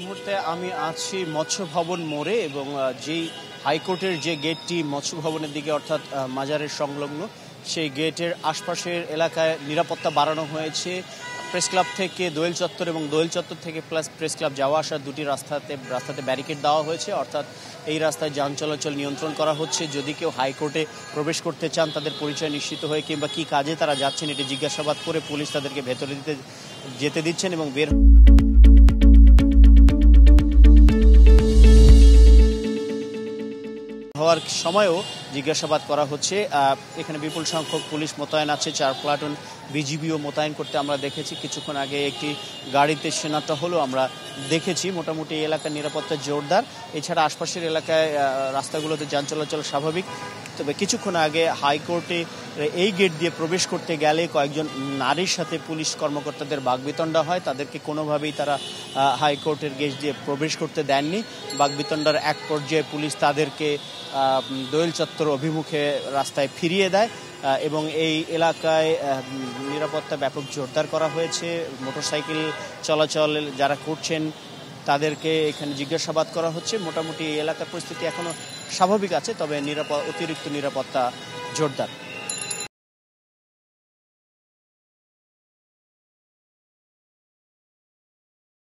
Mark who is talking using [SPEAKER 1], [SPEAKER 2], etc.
[SPEAKER 1] মুহূর্তে আমি আছি মৎস্য ভবন মোড়ে এবং যেই হাইকোর্টের যে গেটটি মৎস্য ভবনের দিকে অর্থাৎ মাজারের সংলগ্ন সেই গেটের আশপাশের এলাকায় নিরাপত্তা বাড়ানো হয়েছে। প্রেস ক্লাব থেকে দোয়েল চত্বর এবং দোয়েল চত্বর থেকে প্রেস ক্লাব যাওয়া আসার দুটি রাস্তাতে ব্যারিকেড দেওয়া হয়েছে, অর্থাৎ এই রাস্তায় যান চলাচল নিয়ন্ত্রণ করা হচ্ছে। যদি কেউ হাইকোর্টে প্রবেশ করতে চান তাদের পরিচয় নিশ্চিত হয়ে কিংবা কী কাজে তারা যাচ্ছেন এটি জিজ্ঞাসাবাদ করে পুলিশ তাদেরকে ভেতরে যেতে দিচ্ছেন এবং বের হওয়ার সময়ও জিজ্ঞাসাবাদ করা হচ্ছে। এখানে বিপুল সংখ্যক পুলিশ মোতায়েন আছে, 4 প্লাটুন বিজিবিও মোতায়েন করতে আমরা দেখেছি। কিছুক্ষণ আগে একটি গাড়িতে সেনা টহলও আমরা দেখেছি। মোটামুটি এই এলাকার নিরাপত্তা জোরদার। এছাড়া আশপাশের এলাকায় রাস্তাগুলোতে যান চলাচল স্বাভাবিক। তবে কিছুক্ষণ আগে হাইকোর্টে এই গেট দিয়ে প্রবেশ করতে গেলে কয়েকজন নারীর সাথে পুলিশ কর্মকর্তাদের বাকবিতণ্ডা হয়। তাদেরকে কোনোভাবেই তারা হাইকোর্টের গেট দিয়ে প্রবেশ করতে দেননি। বাকবিতণ্ডার এক পর্যায়ে পুলিশ তাদেরকে দোয়েল চত্বর অভিমুখে রাস্তায় ফিরিয়ে দেয় এবং এই এলাকায় নিরাপত্তা ব্যাপক জোরদার করা হয়েছে। মোটরসাইকেল চলাচল যারা করছেন তাদেরকে এখানে জিজ্ঞাসাবাদ করা হচ্ছে। মোটামুটি এই এলাকার পরিস্থিতি এখনো স্বাভাবিক আছে, তবে অতিরিক্ত নিরাপত্তা জোরদার।